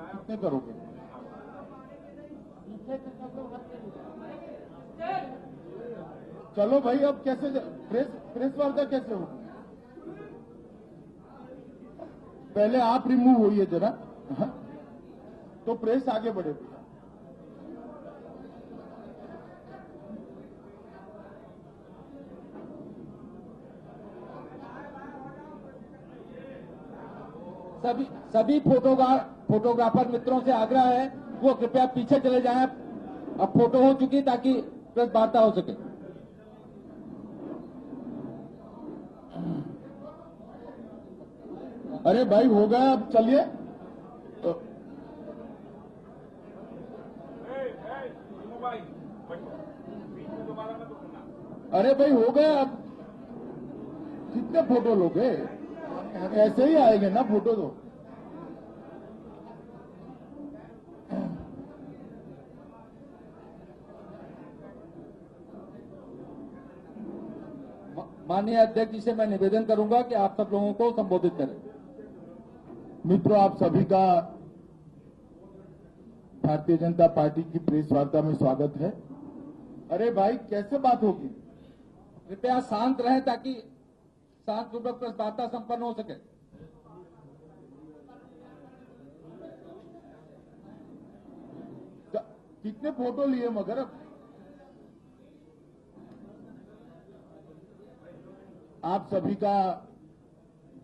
कितने करोगे? चलो भाई, अब कैसे प्रेस वार्ता कैसे होगी? पहले आप रिमूव होइए जरा, तो प्रेस आगे बढ़े। सभी फोटोग्राफर मित्रों से आग्रह है वो कृपया पीछे चले जाएं। अब फोटो हो चुकी ताकि प्रेस वार्ता हो सके। अरे भाई हो गया, अब चलिए। अरे भाई हो गया, अब कितने फोटो लोगे? ऐसे ही आएंगे ना फोटो तो। माननीय अध्यक्ष जी से मैं निवेदन करूंगा कि आप सब लोगों को संबोधित करें। मित्रों, आप सभी का भारतीय जनता पार्टी की प्रेस वार्ता में स्वागत है। अरे भाई कैसे बात होगी? कृपया शांत रहें ताकि शांतिपूर्वक प्रेस वार्ता संपन्न हो सके। कितने फोटो लिए मगर? आप सभी का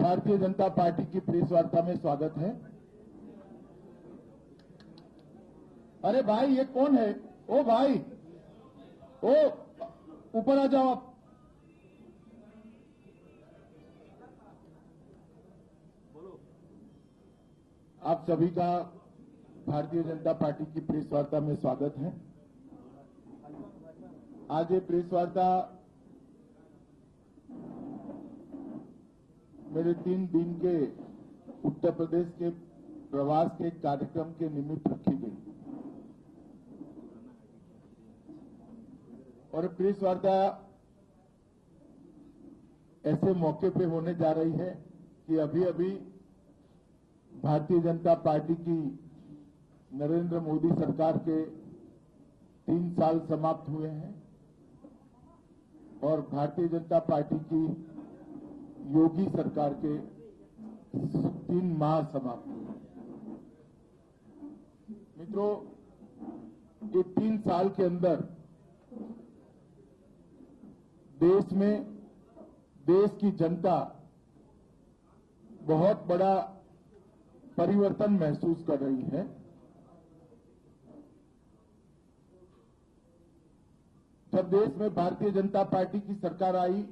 भारतीय जनता पार्टी की प्रेस वार्ता में स्वागत है। अरे भाई ये कौन है? ओ भाई, ओ ऊपर आ जाओ आप। आप सभी का भारतीय जनता पार्टी की प्रेस वार्ता में स्वागत है। आज ये प्रेस वार्ता मेरे 3 दिन के उत्तर प्रदेश के प्रवास के कार्यक्रम के निमित्त रखी गई और प्रेस वार्ता ऐसे मौके पे होने जा रही है कि अभी अभी भारतीय जनता पार्टी की नरेंद्र मोदी सरकार के 3 साल समाप्त हुए हैं और भारतीय जनता पार्टी की योगी सरकार के 3 माह समाप्त हुए। मित्रों, ये 3 साल के अंदर देश में देश की जनता बहुत बड़ा परिवर्तन महसूस कर रही है। जब देश में भारतीय जनता पार्टी की सरकार आई,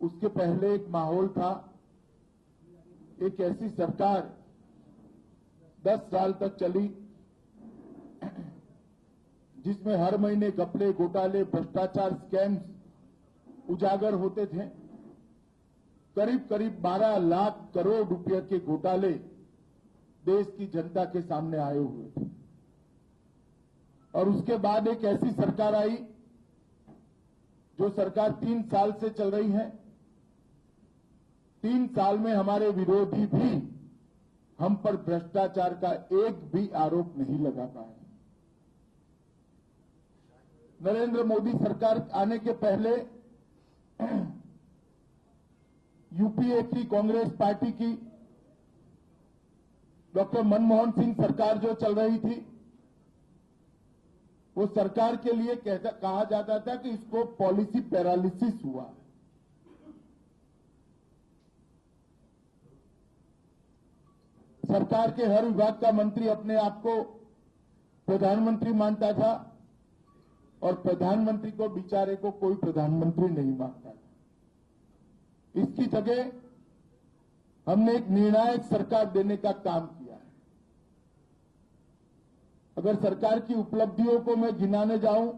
उसके पहले एक माहौल था, एक ऐसी सरकार 10 साल तक चली जिसमें हर महीने घपले, घोटाले, भ्रष्टाचार, स्कैम्स उजागर होते थे। करीब करीब 12 लाख करोड़ रुपए के घोटाले देश की जनता के सामने आए हुए थे। और उसके बाद एक ऐसी सरकार आई जो सरकार 3 साल से चल रही है। 3 साल में हमारे विरोधी भी हम पर भ्रष्टाचार का एक भी आरोप नहीं लगा पाए। नरेंद्र मोदी सरकार आने के पहले यूपीए की कांग्रेस पार्टी की डॉक्टर मनमोहन सिंह सरकार जो चल रही थी, वो सरकार के लिए कहा जाता था कि इसको पॉलिसी पैरालिसिस हुआ। सरकार के हर विभाग का मंत्री अपने आप को प्रधानमंत्री मानता था और प्रधानमंत्री को बेचारे को कोई प्रधानमंत्री नहीं मानता था। इसकी जगह हमने एक निर्णायक सरकार देने का काम किया है। अगर सरकार की उपलब्धियों को मैं गिनाने जाऊं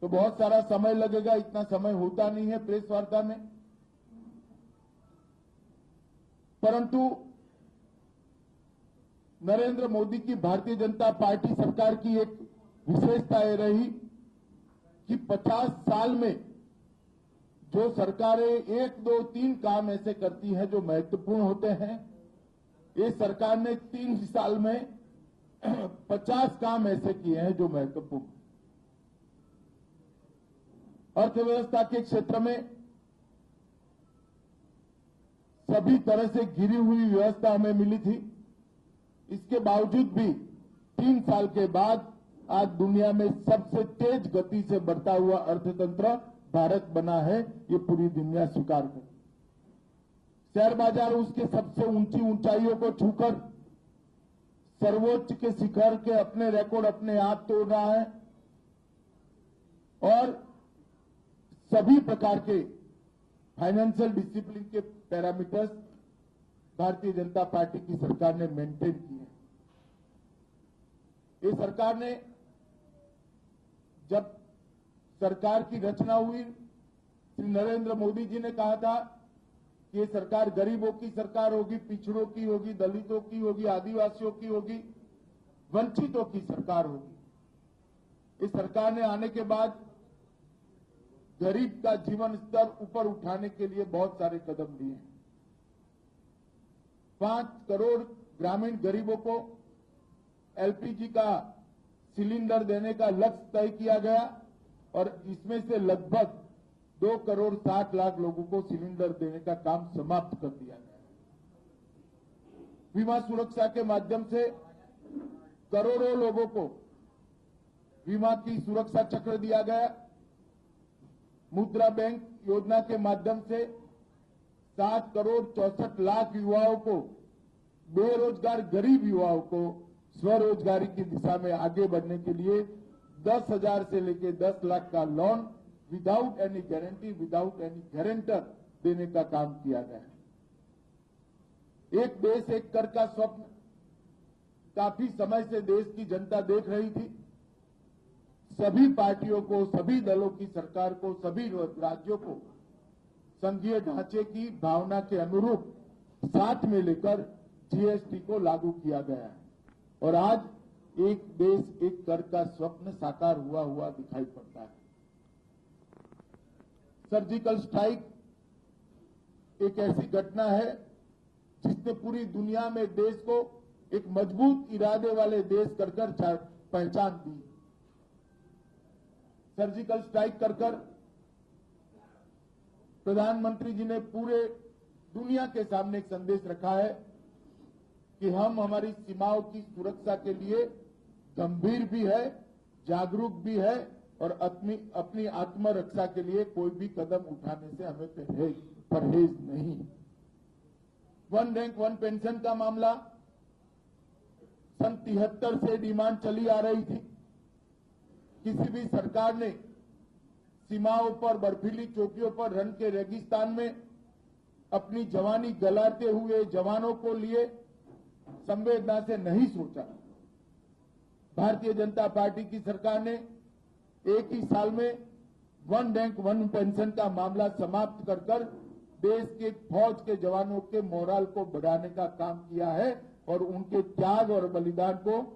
तो बहुत सारा समय लगेगा, इतना समय होता नहीं है प्रेस वार्ता में। परंतु नरेंद्र मोदी की भारतीय जनता पार्टी सरकार की एक विशेषता यह रही कि 50 साल में जो सरकारें 1, 2, 3 काम ऐसे करती हैं जो महत्वपूर्ण होते हैं, ये सरकार ने 3 साल में 50 काम ऐसे किए हैं जो महत्वपूर्ण। अर्थव्यवस्था के क्षेत्र में सभी तरह से गिरी हुई व्यवस्था हमें मिली थी। इसके बावजूद भी 3 साल के बाद आज दुनिया में सबसे तेज गति से बढ़ता हुआ अर्थतंत्र भारत बना है, ये पूरी दुनिया स्वीकार करे। शेयर बाजार उसके सबसे ऊंची ऊंचाइयों को छूकर सर्वोच्च के शिखर के अपने रिकॉर्ड अपने आप तोड़ रहा है और सभी प्रकार के फाइनेंशियल डिसिप्लिन के पैरामीटर्स भारतीय जनता पार्टी की सरकार ने मेंटेन किए हैं। ये सरकार ने जब सरकार की रचना हुई, श्री नरेंद्र मोदी जी ने कहा था कि ये सरकार गरीबों की सरकार होगी, पिछड़ों की होगी, दलितों की होगी, आदिवासियों की होगी, वंचितों की सरकार होगी। इस सरकार ने आने के बाद गरीब का जीवन स्तर ऊपर उठाने के लिए बहुत सारे कदम लिए हैं। 5 करोड़ ग्रामीण गरीबों को एलपीजी का सिलेंडर देने का लक्ष्य तय किया गया और इसमें से लगभग 2 करोड़ 60 लाख लोगों को सिलेंडर देने का काम समाप्त कर दिया गया। बीमा सुरक्षा के माध्यम से करोड़ों लोगों को बीमा की सुरक्षा चक्र दिया गया। मुद्रा बैंक योजना के माध्यम से 7 करोड़ 64 लाख युवाओं को, बेरोजगार गरीब युवाओं को स्वरोजगारी की दिशा में आगे बढ़ने के लिए 10,000 से लेकर 10 लाख का loan without any guarantee, without any guarantor देने का काम किया गया है। एक देश एक कर का स्वप्न काफी समय से देश की जनता देख रही थी। सभी पार्टियों को, सभी दलों की सरकार को, सभी राज्यों को संघीय ढांचे की भावना के अनुरूप साथ में लेकर जीएसटी को लागू किया गया है और आज एक देश एक कर का स्वप्न साकार हुआ दिखाई पड़ता है। सर्जिकल स्ट्राइक एक ऐसी घटना है जिसने पूरी दुनिया में देश को एक मजबूत इरादे वाले देश कर पहचान दी। सर्जिकल स्ट्राइक कर प्रधानमंत्री जी ने पूरे दुनिया के सामने एक संदेश रखा है कि हम हमारी सीमाओं की सुरक्षा के लिए गंभीर भी है, जागरूक भी है और अपनी आत्मरक्षा के लिए कोई भी कदम उठाने से हमें परहेज नहीं। 1 रैंक 1 पेंशन का मामला सन 73 से डिमांड चली आ रही थी। किसी भी सरकार ने सीमाओं पर, बर्फीली चौकियों पर, रण के रेगिस्तान में अपनी जवानी गलाते हुए जवानों को लिए संवेदना से नहीं सोचा। भारतीय जनता पार्टी की सरकार ने एक ही साल में 1 रैंक 1 पेंशन का मामला समाप्त कर देश के फौज के जवानों के मोराल को बढ़ाने का काम किया है और उनके त्याग और बलिदान को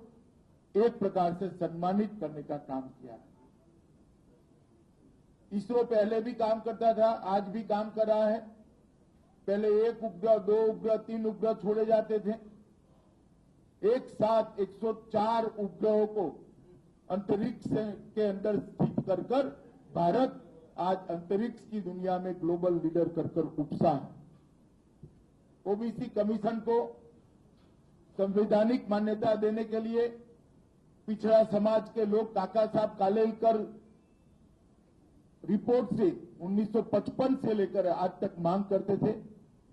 एक प्रकार से सम्मानित करने का काम किया है। इसरो पहले भी काम करता था, आज भी काम कर रहा है। पहले 1 उपग्रह, 2 उपग्रह, 3 उपग्रह छोड़े जाते थे। एक साथ 104 उपग्रहों को अंतरिक्ष के अंदर स्थित कर भारत आज अंतरिक्ष की दुनिया में ग्लोबल लीडर कर उपसा है। ओबीसी कमीशन को संवैधानिक मान्यता देने के लिए पिछड़ा समाज के लोग काका साहब कालेलकर रिपोर्ट से 1955 से लेकर आज तक मांग करते थे।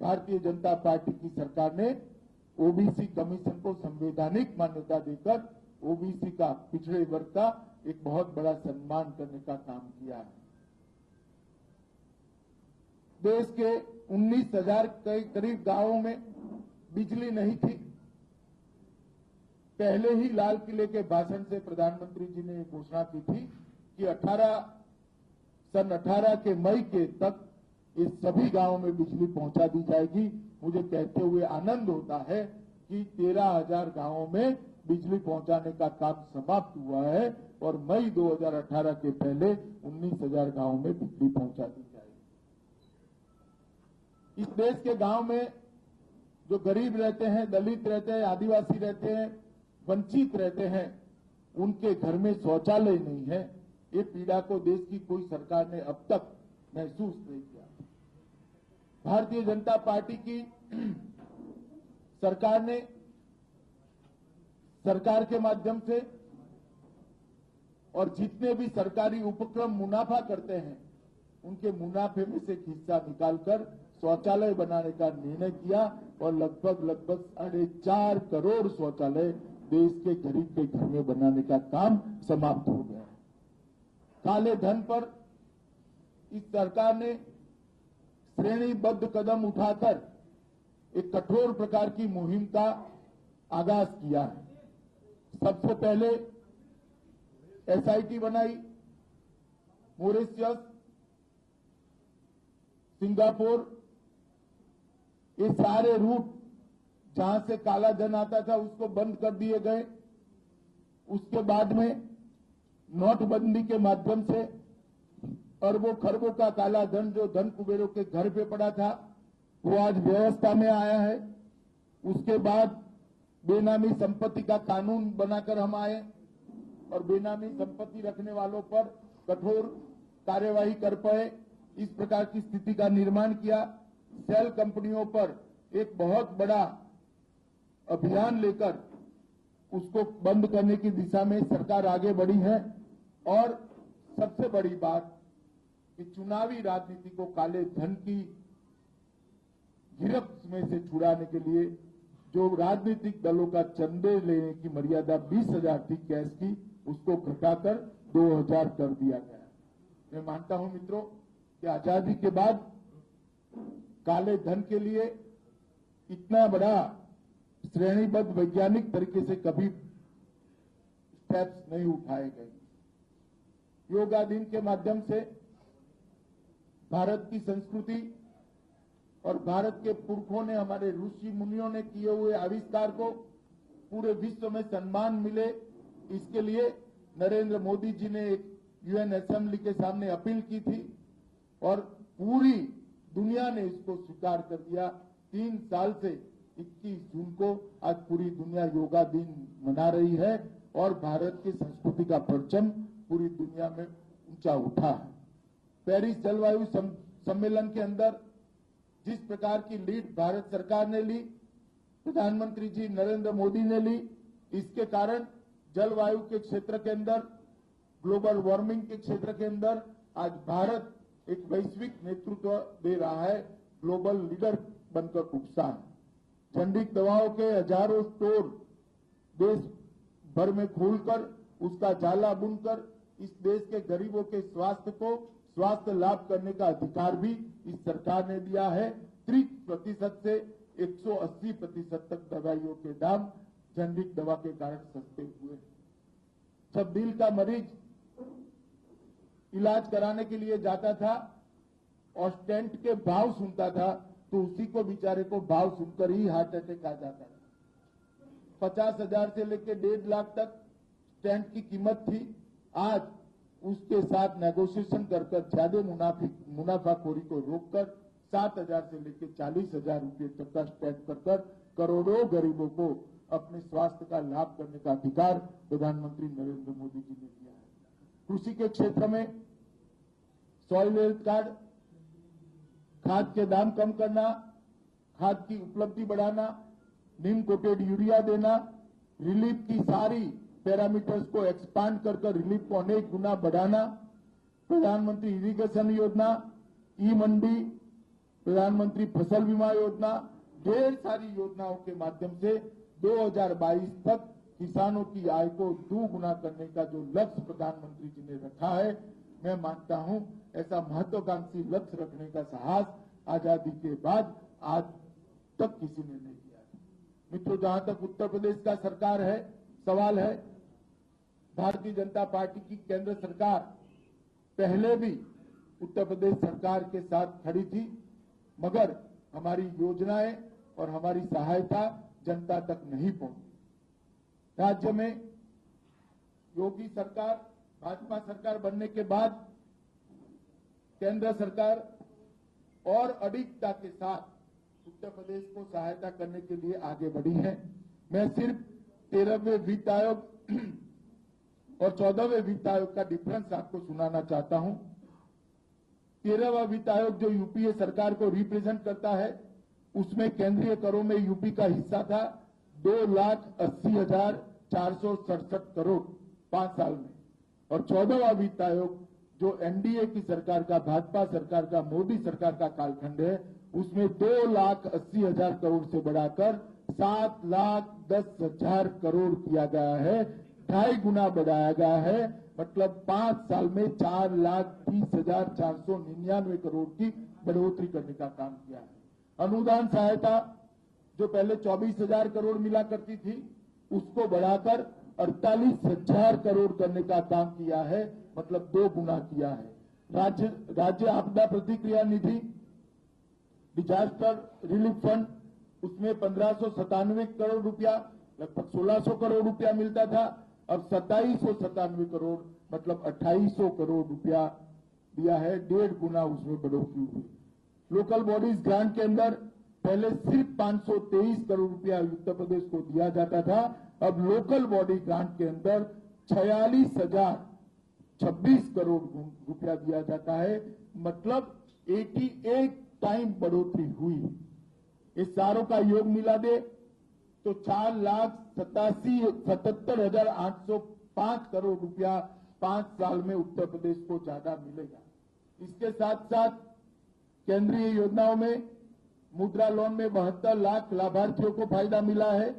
भारतीय जनता पार्टी की सरकार ने ओबीसी कमीशन को संवैधानिक मान्यता देकर ओबीसी का, पिछड़े वर्ग का एक बहुत बड़ा सम्मान करने का काम किया है। देश के 19,000 के करीब गांवों में बिजली नहीं थी। पहले ही लाल किले के भाषण से प्रधानमंत्री जी ने घोषणा की थी कि सन 18 के मई के तक इस सभी गांवों में बिजली पहुंचा दी जाएगी। मुझे कहते हुए आनंद होता है कि 13,000 गांवों में बिजली पहुंचाने का काम समाप्त हुआ है और मई 2018 के पहले 19,000 गांवों में बिजली पहुंचा दी जाएगी। इस देश के गांव में जो गरीब रहते हैं, दलित रहते हैं, आदिवासी रहते हैं, वंचित रहते हैं, उनके घर में शौचालय नहीं है। ये पीड़ा को देश की कोई सरकार ने अब तक महसूस नहीं किया। भारतीय जनता पार्टी की सरकार ने सरकार के माध्यम से और जितने भी सरकारी उपक्रम मुनाफा करते हैं, उनके मुनाफे में से एक हिस्सा निकालकर शौचालय बनाने का निर्णय किया और लगभग 4.5 करोड़ शौचालय देश के गरीब के घर में बनाने का काम समाप्त हो गया। काले धन पर इस सरकार ने श्रेणीबद्ध कदम उठाकर एक कठोर प्रकार की मुहिम का आगाज किया है। सबसे पहले एसआईटी बनाई, मॉरिशस, सिंगापुर, ये सारे रूट जहां से काला धन आता था उसको बंद कर दिए गए। उसके बाद में नोटबंदी के माध्यम से अरबों खरबों का काला धन जो धन कुबेरों के घर पे पड़ा था वो आज व्यवस्था में आया है। उसके बाद बेनामी संपत्ति का कानून बनाकर हम आए और बेनामी संपत्ति रखने वालों पर कठोर कार्यवाही कर पाए, इस प्रकार की स्थिति का निर्माण किया। सेल कंपनियों पर एक बहुत बड़ा अभियान लेकर उसको बंद करने की दिशा में सरकार आगे बढ़ी है। और सबसे बड़ी बात कि चुनावी राजनीति को काले धन की गिरफ्त में से छुड़ाने के लिए जो राजनीतिक दलों का चंदे लेने की मर्यादा 20,000 थी कैश की, उसको घटाकर 2,000 कर दिया गया। मैं मानता हूं मित्रों कि आजादी के बाद काले धन के लिए इतना बड़ा श्रेणीबद्ध वैज्ञानिक तरीके से कभी स्टेप्स नहीं उठाए गए। योगा दिन के माध्यम से भारत की संस्कृति और भारत के पुरखों ने, हमारे ऋषि मुनियों ने किए हुए आविष्कार को पूरे विश्व में सम्मान मिले, इसके लिए नरेंद्र मोदी जी ने एक यूएन असेंबली के सामने अपील की थी और पूरी दुनिया ने इसको स्वीकार कर दिया। 3 साल से 21 जून को आज पूरी दुनिया योगा दिन मना रही है और भारत की संस्कृति का परचम पूरी दुनिया में ऊंचा उठा है। पेरिस जलवायु सम्मेलन के अंदर जिस प्रकार की लीड भारत सरकार ने ली, प्रधानमंत्री जी नरेंद्र मोदी ने ली, इसके कारण जलवायु के क्षेत्र के अंदर, ग्लोबल वार्मिंग के क्षेत्र के अंदर आज भारत एक वैश्विक नेतृत्व दे रहा है, ग्लोबल लीडर बनकर उठा है। जेनेरिक दवाओं के हजारों स्टोर देश भर में खोलकर उसका जाला बुनकर इस देश के गरीबों के स्वास्थ्य लाभ करने का अधिकार भी इस सरकार ने दिया है। 30% से 180% तक दवाइयों के दाम जेनेरिक दवा के कारण सस्ते हुए। जब दिल का मरीज इलाज कराने के लिए जाता था और स्टेंट के भाव सुनता था तो उसी को बेचारे को भाव सुनकर ही हार्ट अटैक आ जाता था। 50,000 से लेकर 1.5 लाख तक स्टेंट की कीमत थी। आज उसके साथ नेगोशिएशन कर ज्यादा मुनाफाखोरी को रोककर 7,000 से लेकर 40,000 रुपये तक का स्टेंट कर करोड़ों गरीबों को अपने स्वास्थ्य का लाभ करने का अधिकार प्रधानमंत्री नरेंद्र मोदी जी ने दिया है। कृषि के क्षेत्र में सॉइल हेल्थ कार्ड, खाद के दाम कम करना, खाद की उपलब्धि बढ़ाना, नीम कोटेड यूरिया देना, रिलीफ की सारी पैरामीटर्स को एक्सपांड कर रिलीफ को अनेक गुना बढ़ाना, प्रधानमंत्री इरिगेशन योजना, ई मंडी, प्रधानमंत्री फसल बीमा योजना, ढेर सारी योजनाओं के माध्यम से 2022 तक किसानों की आय को 2 गुना करने का जो लक्ष्य प्रधानमंत्री जी ने रखा है, मैं मानता हूं ऐसा महत्वाकांक्षी लक्ष्य रखने का साहस आजादी के बाद आज तक किसी ने नहीं किया। मित्रों, जहां तक उत्तर प्रदेश का सरकार है, सवाल है, भारतीय जनता पार्टी की केंद्र सरकार पहले भी उत्तर प्रदेश सरकार के साथ खड़ी थी, मगर हमारी योजनाएं और हमारी सहायता जनता तक नहीं पहुंची। राज्य में योगी सरकार, भाजपा सरकार बनने के बाद केंद्र सरकार और अडिगता के साथ उत्तर प्रदेश को सहायता करने के लिए आगे बढ़ी है। मैं सिर्फ 13वें वित्त आयोग और 14वें वित्त आयोग का डिफरेंस आपको सुनाना चाहता हूं। 13वां वित्त आयोग जो यूपीए सरकार को रिप्रेजेंट करता है, उसमें केंद्रीय करों में यूपी का हिस्सा था 2,80,467 करोड़ 5 साल में, और 14वां वित्त आयोग जो एनडीए की सरकार का, भाजपा सरकार का, मोदी सरकार का कालखंड है, उसमें 2,80,000 करोड़ से बढ़ाकर 7,10,000 करोड़ किया गया है। 2.5 गुना बढ़ाया गया है। मतलब 5 साल में 4,30,499 करोड़ की बढ़ोतरी करने का काम किया है। अनुदान सहायता जो पहले 24,000 करोड़ मिला करती थी, उसको बढ़ाकर 48,000 करोड़ करने का काम किया है। मतलब 2 गुना किया है। राज्य आपदा प्रतिक्रिया निधि, डिजास्टर रिलीफ फंड, उसमें 1,597 करोड़ रुपया, लगभग 1,600 करोड़ रुपया मिलता था। अब 2,797 करोड़, मतलब 2,800 करोड़ रुपया दिया है। 1.5 गुना उसमें बढ़ोतरी हुई। लोकल बॉडीज ग्रांट के अंदर पहले सिर्फ 523 करोड़ रुपया उत्तर प्रदेश को दिया जाता था। अब लोकल बॉडी ग्रांट के अंदर 46,026 करोड़ रुपया दिया जाता है। मतलब 88 टाइम बढ़ोतरी हुई। इस सारों का योग मिला दे तो 4,77,805 करोड़ रुपया 5 साल में उत्तर प्रदेश को ज्यादा मिलेगा। इसके साथ साथ केंद्रीय योजनाओं में मुद्रा लोन में 72 लाख लाभार्थियों को फायदा मिला है।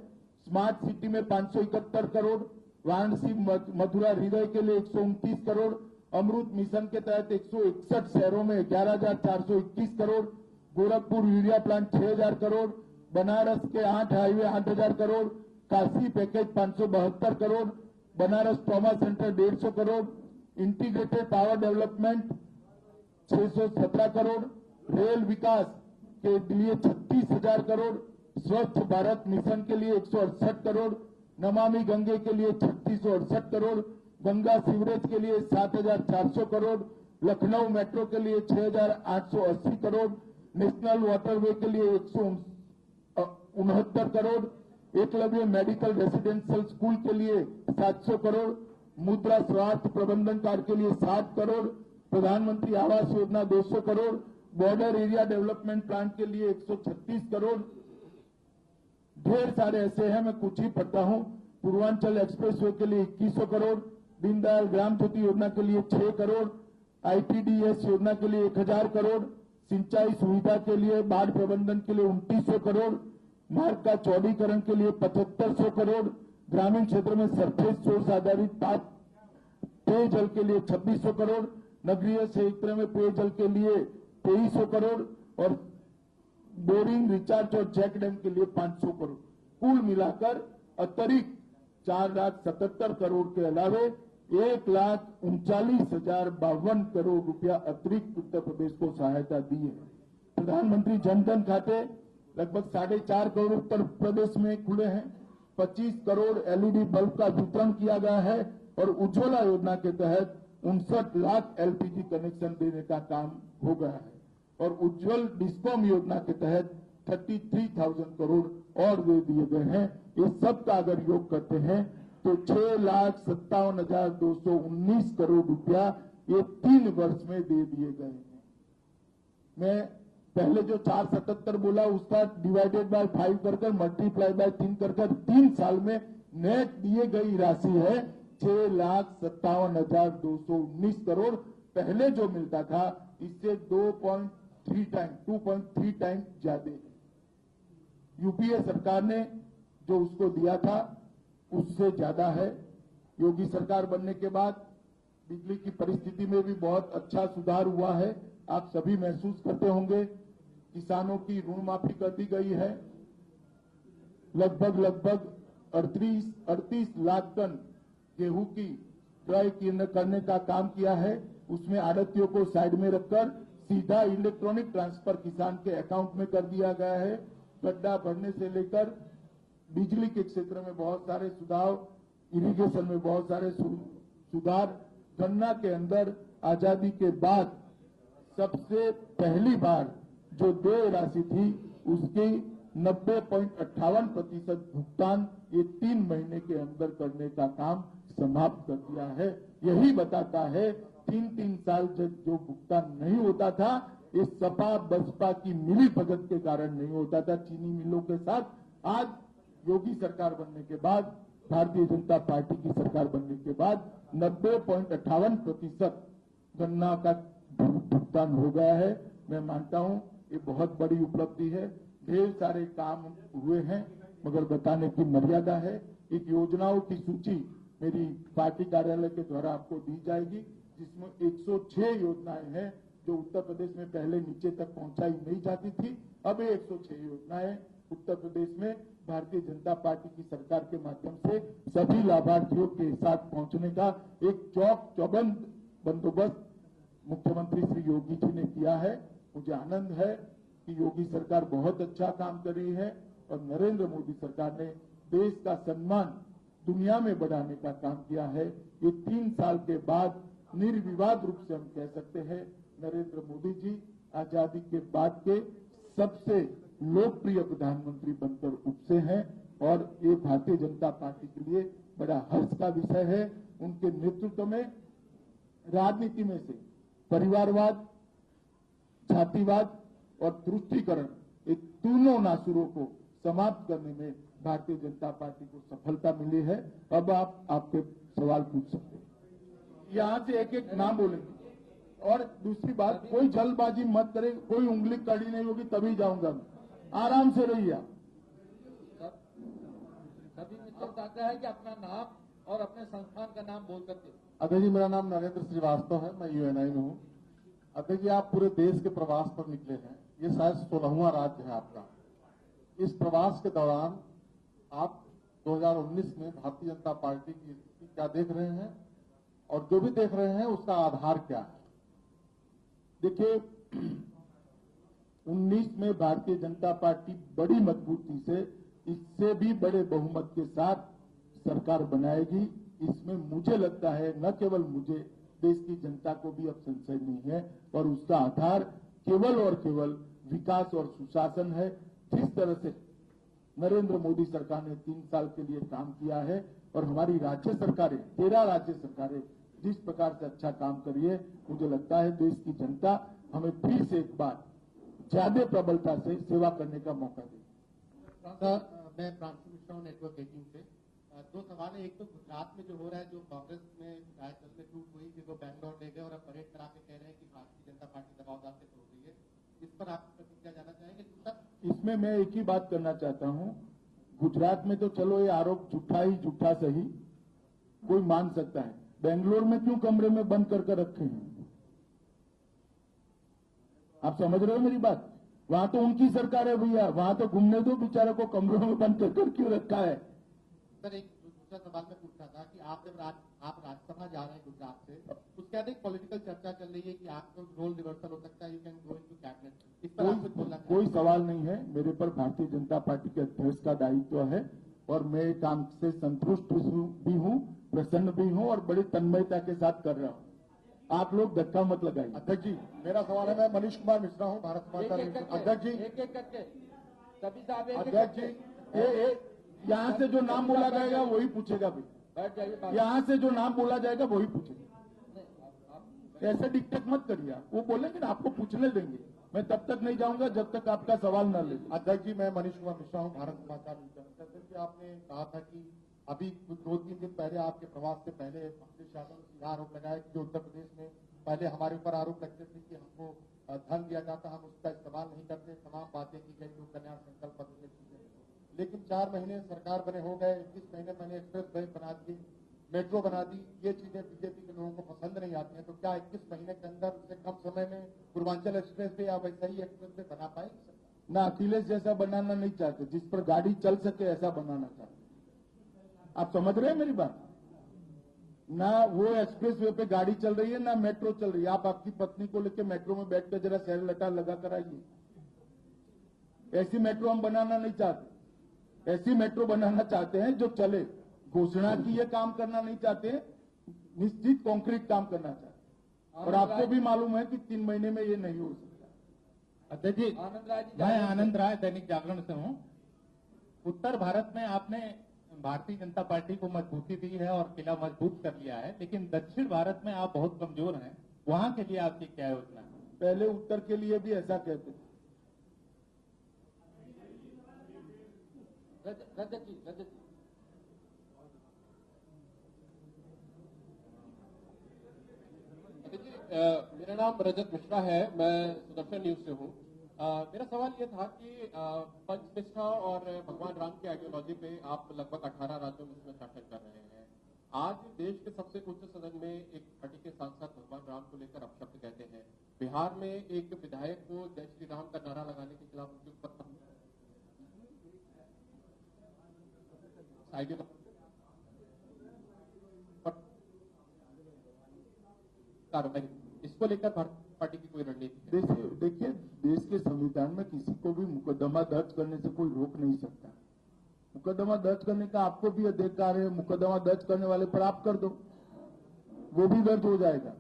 स्मार्ट सिटी में 571 करोड़, वाराणसी मथुरा हृदय के लिए 129 करोड़, अमृत मिशन के तहत 161 शहरों में 11,421 करोड़, गोरखपुर यूरिया प्लांट 6,000 करोड़, बनारस के 8 highway 8,000 crore, Kashi package 572 crore, Banaras trauma centre 150 crore, integrated power development 617 crore, rail विकास के लिए 36,000 करोड़, स्वच्छ भारत मिशन के लिए 168 करोड़, नमामि गंगे के लिए 3668 करोड़, गंगा सीवरेज के लिए 7,400 करोड़, लखनऊ मेट्रो के लिए 6,880 करोड़, नेशनल वाटरवे के लिए 169 crore, Eklavya medical residential school के लिए 700 करोड़, मुद्रा स्वास्थ्य प्रबंधन कार्ड के लिए 60 करोड़, प्रधानमंत्री Awas Yojana 200 crore, border area development plan के लिए 136 करोड़। ढेर सारे ऐसे हैं, मैं कुछ ही पढ़ता हूं। पूर्वांचल एक्सप्रेसवे के लिए 2100 करोड़, दीनदयाल ग्राम ज्योति योजना के लिए 6 करोड़, आईटीडीएस योजना के लिए 1,000 करोड़, सिंचाई सुविधा के लिए, बाढ़ प्रबंधन के लिए 2,900 करोड़, मार्ग का चौड़ीकरण के लिए 7,500 करोड़, ग्रामीण क्षेत्र में सरफेस सोर्स आधारित पेयजल के लिए 2,600 करोड़, नगरीय क्षेत्र में पेयजल के लिए 2,300 करोड़ और बोरिंग रिचार्ज और चेक डैम के लिए 500 करोड़। कुल मिलाकर अतिरिक्त 4,77 करोड़ के अलावे 1,39,052 करोड़ रुपया अतिरिक्त उत्तर प्रदेश को सहायता दी है। प्रधानमंत्री जनधन खाते लगभग 4.5 करोड़ उत्तर प्रदेश में खुले हैं। 25 करोड़ एलईडी बल्ब का वितरण किया गया है और उज्ज्वला योजना के तहत 59 लाख एलपीजी कनेक्शन देने का काम हो गया है और उज्ज्वल डिस्कॉम योजना के तहत 33,000 करोड़ और दे दिए गए हैं। ये सब का अगर योग करते हैं तो 6,57,219 करोड़ रुपया ये 3 वर्ष में दे दिए गए हैं। मैं पहले जो 477 बोला उसका डिवाइडेड बाय 5 कर मल्टीप्लाई बाय 3 कर 3 साल में नेट दिए गई राशि है 6,57,219 करोड़। पहले जो मिलता था इससे 2.3 टाइम ज्यादा। यूपीए सरकार ने जो उसको दिया था उससे ज्यादा है। योगी सरकार बनने के बाद बिजली की परिस्थिति में भी बहुत अच्छा सुधार हुआ है। आप सभी महसूस करते होंगे। किसानों की ऋण माफी कर दी गई है। लगभग 38 लाख टन गेहूं की क्रय करने का काम किया है। उसमें आड़तियों को साइड में रखकर सीधा इलेक्ट्रॉनिक ट्रांसफर किसान के अकाउंट में कर दिया गया है। गड्ढा भरने से लेकर बिजली के क्षेत्र में बहुत सारे सुधार, इरिगेशन में बहुत सारे सुधार। गन्ना के अंदर आजादी के बाद सबसे पहली बार जो देय राशि थी उसके 90.58% भुगतान ये 3 महीने के अंदर करने का काम समाप्त कर दिया है। यही बताता है 3 साल जो भुगतान नहीं होता था, ये सपा बसपा की मिली भगत के कारण नहीं होता था चीनी मिलों के साथ। आज योगी सरकार बनने के बाद, भारतीय जनता पार्टी की सरकार बनने के बाद 90.58% गन्ना का भुगतान हो गया है। मैं मानता हूं ये बहुत बड़ी उपलब्धि है। ढेर सारे काम हुए हैं, मगर बताने की मर्यादा है। एक योजनाओं की सूची मेरी पार्टी कार्यालय के द्वारा आपको दी जाएगी, जिसमें 106 योजनाएं हैं जो उत्तर प्रदेश में पहले नीचे तक पहुंचाई नहीं जाती थी। अब ये 106 योजनाएं उत्तर प्रदेश में भारतीय जनता पार्टी की सरकार के माध्यम से सभी लाभार्थियों के साथ पहुंचने का एक चौक चौबंद बंदोबस्त मुख्यमंत्री श्री योगी जी ने किया है। मुझे आनंद है कि योगी सरकार बहुत अच्छा काम कर रही है और नरेंद्र मोदी सरकार ने देश का सम्मान दुनिया में बढ़ाने का काम किया है। ये 3 साल के बाद निर्विवाद रूप से हम कह सकते हैं नरेंद्र मोदी जी आजादी के बाद के सबसे लोकप्रिय प्रधानमंत्री बनकर उपसे हैं और ये भारतीय जनता पार्टी के लिए बड़ा हर्ष का विषय है। उनके नेतृत्व में राजनीति में से परिवारवाद, जातिवाद और तुष्टीकरण, ये तीनों नासुरों को समाप्त करने में भारतीय जनता पार्टी को सफलता मिली है। अब आप आपके सवाल पूछ सकते हैं, यहां से एक एक नाम बोलेंगे। और दूसरी बात, कोई जल्दबाजी मत करे, कोई उंगली कड़ी नहीं होगी तभी जाऊंगा मैं। आराम से रहिए आप। सभी मित्रों का आग्रह है कि अपना नाम और अपने संस्थान का नाम बोल करके। अध्यक्ष जी, मेरा नाम नरेंद्र श्रीवास्तव है, मैं यूएनआई में हूँ। अध्यक्ष जी, आप पूरे देश के प्रवास पर निकले हैं, ये शायद 16वां राज्य है आपका। इस प्रवास के दौरान आप 2019 में भारतीय जनता पार्टी की स्थिति क्या देख रहे हैं और जो भी देख रहे हैं उसका आधार क्या है? देखिए, 19 में भारतीय जनता पार्टी बड़ी मजबूती से, इससे भी बड़े बहुमत के साथ सरकार बनाएगी। इसमें मुझे लगता है, न केवल मुझे, देश की जनता को भी अब संशय नहीं है और उसका आधार केवल और केवल विकास और सुशासन है। जिस तरह से नरेंद्र मोदी सरकार ने 3 साल के लिए काम किया है और हमारी राज्य सरकारें, 13 राज्य सरकारें जिस प्रकार से अच्छा काम करी है, मुझे लगता है देश की जनता हमें फिर से एक बार ज्यादा प्रबलता से सेवा करने का मौका देगी। मैं प्रांशु मिश्रा हूं नेटवर्क 18 से। 2 सवाल है। एक तो गुजरात में जो हो रहा है, जो कांग्रेस में शायद चलते टूट हुई थी, वो बैंगलोर ले गए और अब परेड करा के कह रहे हैं कि भारतीय जनता पार्टी दबाव डालते हो रही है। इस पर आप प्रतिक्रिया जाना चाहेंगे? इसमें मैं एक ही बात करना चाहता हूं, गुजरात में तो चलो ये आरोप झूठा ही झूठा सही कोई मान सकता है, बेंगलोर में क्यों कमरे में बंद करके रखे हैं? आप समझ रहे हो मेरी बात? वहां तो उनकी सरकार है भैया, वहां तो घूमने दो, बेचारों को कमरों में बंद कर क्यों रखा है? सर, एक दूसरा सवाल मैं पूछना था कि आप जब आप राज्यसभा जा रहे हैं गुजरात से, उसके बाद एक पॉलिटिकल चर्चा चल रही है कि आपको रोल रिवर्सल हो सकता है, you can go into cabinet. इस पर आप कुछ बोलना कोई सवाल नहीं है। मेरे पर भारतीय जनता पार्टी के अध्यक्ष का दायित्व है और मैं काम से संतुष्ट भी हूं, प्रसन्न भी हूं और बड़ी तन्मयता के साथ कर रहा हूं। आप लोग धक्का मत लगाइए। अध्यक्ष जी, मेरा सवाल है, मैं मनीष कुमार मिश्रा हूँ, भारत समाचार। अध्यक्ष जी, एक एक करके सभी साहब अध्यक्ष जी, यहाँ से जो नाम बोला जाएगा वही पूछेगा भाई। बैठ जाइए। यहाँ से जो नाम बोला जाएगा वही पूछेगा। ऐसे डिक्टेट मत करिए, वो बोलेंगे ना आपको पूछने देंगे। मैं तब तक नहीं जाऊंगा जब तक आपका सवाल न ले। अध्यक्ष जी, मैं मनीष कुमार मिश्रा हूँ, भारत समाचार। अध्यक्ष जी, आपने कहा था कि अभी कुछ 2-3 दिन पहले आपके प्रवास से पहले अखिलेश यादव ने सीधा आरोप लगाया कि जो उत्तर प्रदेश में पहले हमारे ऊपर आरोप लगते थे कि हमको धन दिया जाता, हम उसका इस्तेमाल नहीं करते, तमाम बातें की गई, जो कल्याण संकल्प पत्र में चीजें। लेकिन 4 महीने सरकार बने हो गए, 21 महीने मैंने एक्सप्रेस वे बना दिए, मेट्रो बना दी, ये चीजें बीजेपी के लोगों को पसंद नहीं आती हैं। तो क्या 21 महीने के अंदर से कम समय में पूर्वांचल एक्सप्रेस वे या वैसा ही एक्सप्रेस वे बना पाएंगे? ना अखिलेश जैसा बनाना नहीं चाहते, जिस पर गाड़ी चल सके ऐसा बनाना चाहते। आप समझ रहे हैं मेरी बात? ना वो एक्सप्रेस वे पे गाड़ी चल रही है, ना मेट्रो चल रही है। आप आपकी पत्नी को लेकर मेट्रो में बैठ कर जरा सैर लटा लगा कर आइए। ऐसी मेट्रो हम बनाना नहीं चाहते। ऐसी मेट्रो बनाना चाहते हैं जो चले। घोषणा की ये काम करना नहीं चाहते, निश्चित कॉन्क्रीट काम करना चाहते हैं। और आपको भी मालूम है कि 3 महीने में ये नहीं हो सकता। अध्यक्ष जी, आनंद राय जी, मैं आनंद राय दैनिक जागरण से हूँ। उत्तर भारत में आपने भारतीय जनता पार्टी को मजबूती दी है और किला मजबूत कर लिया है, लेकिन दक्षिण भारत में आप बहुत कमजोर हैं। वहां के लिए आपकी क्या योजना है? पहले उत्तर के लिए भी ऐसा कहते थे। रजत जी। मेरा नाम रजत मिश्रा है, मैं सुदर्शन न्यूज से हूँ। मेरा सवाल ये था कि पंचनिष्ठा और भगवान राम की आइडियोलॉजी पे आप लगभग 18 राज्यों में इसमें शासन कर रहे हैं। आज देश के सबसे उच्च सदन में एक पार्टी के सांसद भगवान राम को लेकर अपशब्द कहते हैं। बिहार में एक विधायक को जय श्री राम का नारा लगाने के खिलाफ उनके ऊपर कार्रवाई, इसको लेकर भारतीय पार्टी की कोई रणनीति है? देखिए, देश के संविधान में किसी को भी मुकदमा दर्ज करने से कोई रोक नहीं सकता। मुकदमा दर्ज करने का आपको भी अधिकार है, मुकदमा दर्ज करने वाले पर आप कर दो, वो भी दर्ज हो जाएगा।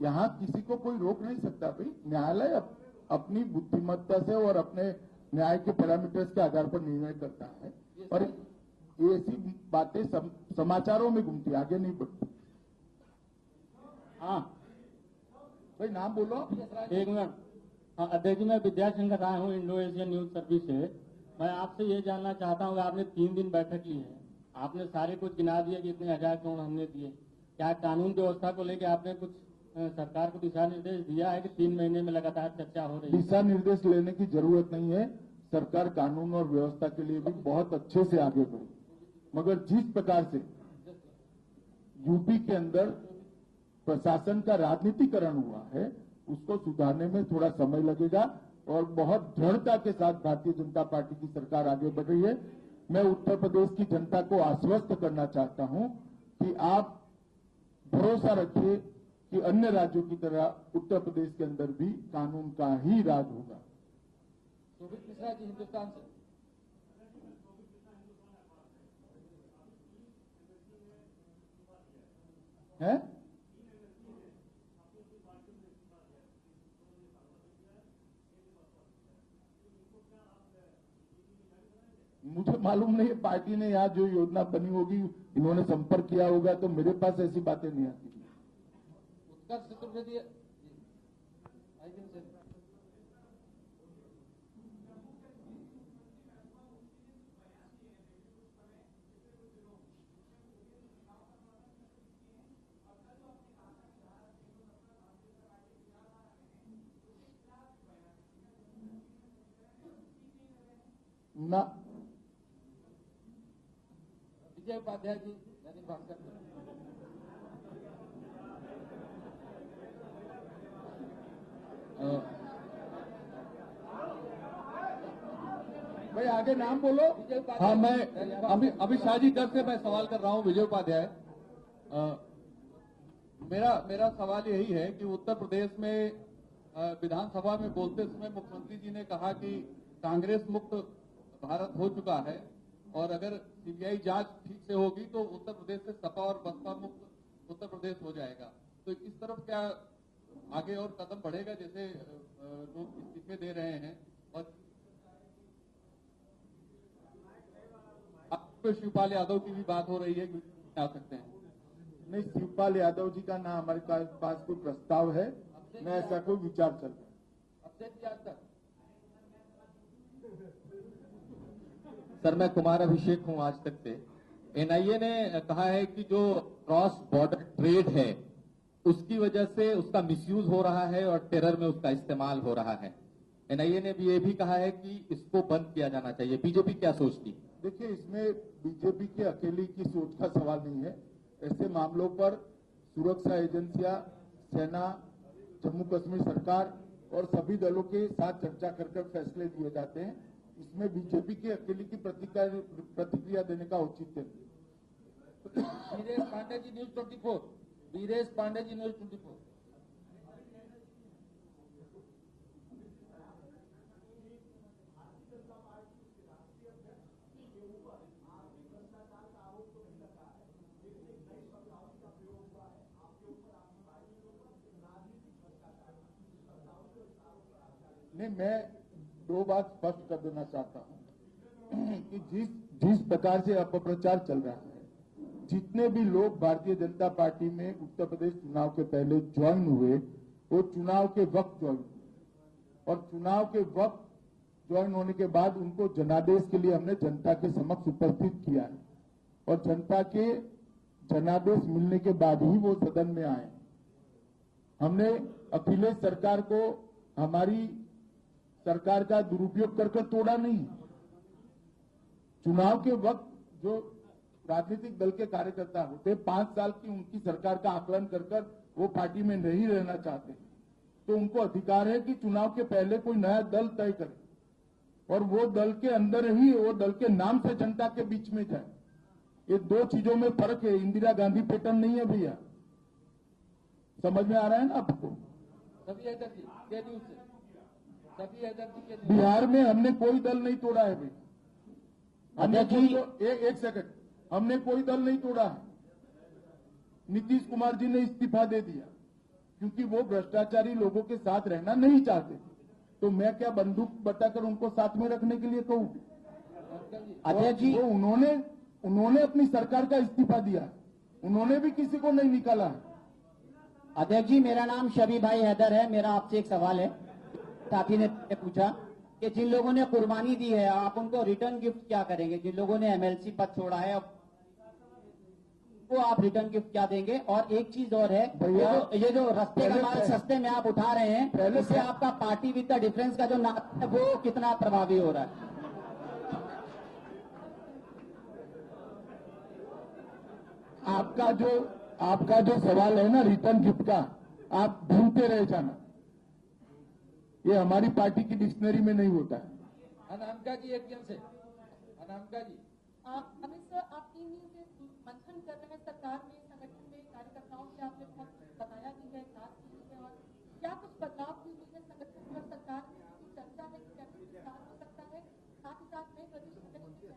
यहाँ किसी को कोई रोक नहीं सकता। भाई न्यायालय अपनी बुद्धिमत्ता से और अपने न्याय के पैरामीटर्स के आधार पर निर्णय करता है, और ये ऐसी बातें समाचारों में घूमती, आगे नहीं बढ़ती। हाँ भाई, नाम बोलो। एक मिनट। हाँ अध्यक्ष जी, मैं विद्याशंकर राय हूँ, इंडो एशियन न्यूज सर्विस से। मैं आपसे ये जानना चाहता हूँ कि आपने 3 दिन बैठक ली है, आपने सारे कुछ गिना दिया कि इतने हजार करोड़ हमने दिए। क्या कानून व्यवस्था को लेकर आपने कुछ सरकार को दिशा निर्देश दिया है कि 3 महीने में लगातार चर्चा हो रही है? दिशा निर्देश लेने की जरूरत नहीं है। सरकार कानून और व्यवस्था के लिए भी बहुत अच्छे से आगे बढ़ी, मगर जिस प्रकार से यूपी के अंदर प्रशासन का राजनीतिकरण हुआ है, उसको सुधारने में थोड़ा समय लगेगा, और बहुत दृढ़ता के साथ भारतीय जनता पार्टी की सरकार आगे बढ़ रही है। मैं उत्तर प्रदेश की जनता को आश्वस्त करना चाहता हूं कि आप भरोसा रखिए कि अन्य राज्यों की तरह उत्तर प्रदेश के अंदर भी कानून का ही राज होगा। शोभित मिश्रा जी, हिंदुस्तान से। है मुझे मालूम नहीं है, पार्टी ने यहाँ जो योजना बनी होगी, इन्होंने संपर्क किया होगा, तो मेरे पास ऐसी बातें नहीं आती। उत्कर्ष चतुर्वेदी। ना विजय उपाध्याय जी, दैनिक भास्कर। भाई आगे नाम बोलो। हाँ, मैं अभी शाहजीगढ़ से मैं सवाल कर रहा हूँ, विजय उपाध्याय। मेरा सवाल यही है कि उत्तर प्रदेश में विधानसभा में बोलते समय मुख्यमंत्री जी ने कहा कि कांग्रेस मुक्त भारत हो चुका है, और अगर सीबीआई जांच ठीक से होगी तो उत्तर प्रदेश से सपा और बसपा मुक्त उत्तर प्रदेश हो जाएगा। तो इस तरफ क्या आगे और कदम बढ़ेगा, जैसे लोग इस्तीफे दे रहे हैं? और अब शिवपाल यादव की भी बात हो रही है कि आ सकते हैं? नहीं, शिवपाल यादव जी का ना हमारे पास कोई प्रस्ताव है, न ऐसा कोई विचार चल रहा है। अपडेट आज तक। सर, मैं कुमार अभिषेक हूं, आज तक से। एनआईए ने कहा है कि जो क्रॉस बॉर्डर ट्रेड है उसकी वजह से उसका मिसयूज हो रहा है और टेरर में उसका इस्तेमाल हो रहा है। एनआईए ने भी ये भी कहा है कि इसको बंद किया जाना चाहिए। बीजेपी क्या सोचती? देखिए, इसमें बीजेपी के अकेले की सोच का सवाल नहीं है। ऐसे मामलों पर सुरक्षा एजेंसियां, सेना, जम्मू कश्मीर सरकार और सभी दलों के साथ चर्चा कर फैसले लिए जाते हैं। इसमें बीजेपी के अकेले की प्रतिक्रिया देने का औचित्य नहीं। वीरेश पांडे जी, न्यूज 24। वीरेश पांडे जी, न्यूज 24। नहीं, मैं दो बात स्पष्ट कर देना चाहता हूं कि जिस प्रकार से अपप्रचार चल रहा है, जितने भी लोग भारतीय जनता पार्टी में उत्तर प्रदेश चुनाव के पहले ज्वाइन हुए, वो चुनाव के वक्त ज्वाइन हुए और चुनाव के वक्त ज्वाइन होने के बाद उनको जनादेश के लिए हमने जनता के समक्ष उपस्थित किया है और जनता के जनादेश मिलने के बाद ही वो सदन में आए। हमने अखिलेश सरकार को हमारी सरकार का दुरुपयोग कर तोड़ा नहीं। चुनाव के वक्त जो राजनीतिक दल के कार्यकर्ता होते 5 साल की उनकी सरकार का आकलन कर वो पार्टी में नहीं रहना चाहते, तो उनको अधिकार है कि चुनाव के पहले कोई नया दल तय करे और वो दल के अंदर ही वो दल के नाम से जनता के बीच में जाए। ये दो चीजों में फर्क है, इंदिरा गांधी पैटर्न नहीं है भैया। समझ में आ रहा है ना आपको? सभी हैदर जी के न्यूज से, सभी हैदर जी के न्यूज। बिहार में हमने कोई दल नहीं तोड़ा है भाई। हमने एक सेकंड, हमने कोई दल नहीं तोड़ा है। नीतीश कुमार जी ने इस्तीफा दे दिया क्योंकि वो भ्रष्टाचारी लोगों के साथ रहना नहीं चाहते थे, तो मैं क्या बंदूक बताकर उनको साथ में रखने के लिए कहूं? अध्यक्ष जी, उन्होंने अपनी सरकार का इस्तीफा दिया, उन्होंने भी किसी को नहीं निकाला है। अध्यक्ष जी, मेरा नाम शबी भाई हैदर है। मेरा आपसे एक सवाल है। साथी ने पूछा कि जिन लोगों ने कुर्बानी दी है, आप उनको रिटर्न गिफ्ट क्या करेंगे? जिन लोगों ने एमएलसी पद छोड़ा है, अब वो आप रिटर्न गिफ्ट क्या देंगे? और एक चीज और है, ये जो रास्ते का माल सस्ते में आप उठा रहे हैं, इससे आपका पार्टी विद द डिफरेंस का जो नारा है वो कितना प्रभावी हो रहा है? आपका जो सवाल है ना रिटर्न गिफ्ट का, आप ढूंढते रह जाना, ये हमारी पार्टी की डिक्शनरी में नहीं होता है। अनामिका जी एक जन से, अनामिका जी। अमित सर, आप 3 दिन से मंथन कर रहे हैं सरकार में, संगठन में, कार्यकर्ताओं से आपने बहुत बताया भी है, बात की है, और क्या कुछ बदलाव भी हुई है संगठन और सरकार में? चर्चा है कि कैबिनेट विस्तार हो सकता है, साथ ही साथ में प्रदेश संगठन की कोई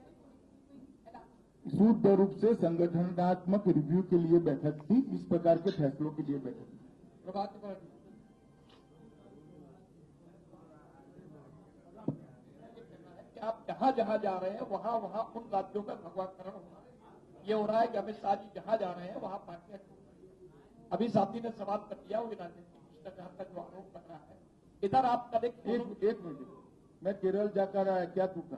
ऐलान? शुद्ध रूप से संगठनात्मक रिव्यू के लिए बैठक थी, इस प्रकार के फैसलों के लिए बैठक थी। प्रभात त्रिपाठी। आप जहां जहां जा रहे हैं वहां वहां उन राज्यों में भगवाकरण हो रहा है। ये हो रहा है कि अमित शाह जी जहां जा रहे हैं वहां पार्टियां छूट रही हैं। अभी साथी ने सवाल कर दिया, वो राजनीतिक भ्रष्टाचार का जो आरोप लग रहा है, इधर आप कल एक मिनट, मैं केरल जाकर आया, क्या टूटा?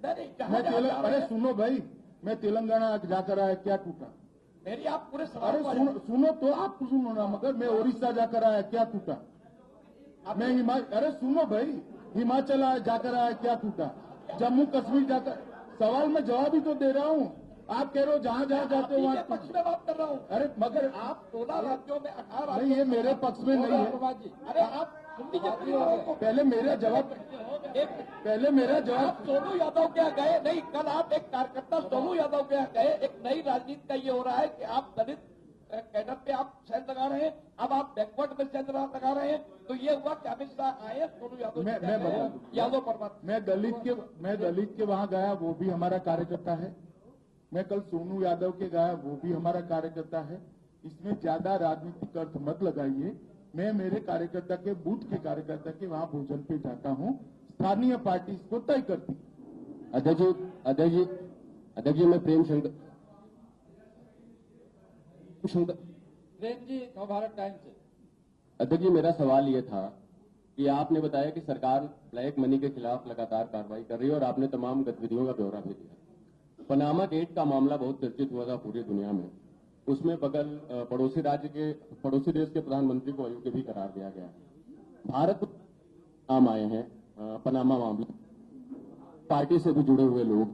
नहीं, अरे सुनो भाई, मैं तेलंगाना जाकर आया, क्या टूटा? मेरी आप पूरे अरे सवाल सुनो तो आप सुनो ना, मगर मैं उड़ीसा जाकर आया, क्या टूटा? मैं अरे सुनो भाई, हिमाचल जाकर आया, क्या टूटा? जम्मू कश्मीर जाकर, सवाल में जवाब ही तो दे रहा हूँ। आप कह रहे हो जहां जहां जाते हो वहां पक्ष में बात कर रहा हूँ। अरे मगर आप 16 राज्यों में 18 नहीं, ये मेरे पक्ष में नहीं है। अरे आप पहले मेरा जवाब सोनू यादव क्या गए? नहीं, कल आप एक कार्यकर्ता सोनू यादव क्या गए? एक नई राजनीति का ये हो रहा है कि आप दलित कैडर पे आप सेल लगा रहे हैं, अब आप बैकवर्ड में सेल लगा रहे हैं, तो ये हुआ कि अमित शाह आए, सोनू यादव यादव परमार। मैं दलित के वहां गया, वो भी हमारा कार्यकर्ता है। मैं कल सोनू यादव के गया, वो भी हमारा कार्यकर्ता है। इसमें ज्यादा राजनीतिक अर्थ मत लगाइए। मैं मेरे कार्यकर्ता के बूथ के कार्यकर्ता के वहां भोजन पे जाता हूं, स्थानीय पार्टी इसको तय करती। अध्यक्ष जी, मैं प्रेम शंकर प्रेम जी, नवभारत टाइम्स से। अध्यक्ष जी, मेरा सवाल ये था कि आपने बताया कि सरकार ब्लैक मनी के खिलाफ लगातार कार्रवाई कर रही है और आपने तमाम गतिविधियों का ब्यौरा भी दिया। पनामा गेट का मामला बहुत चर्चित हुआ था पूरी दुनिया में। उसमें पड़ोसी देश के प्रधानमंत्री को अयोग्य भी करार दिया गया। भारत नाम आए हैं पनामा मामले, पार्टी से भी जुड़े हुए लोग,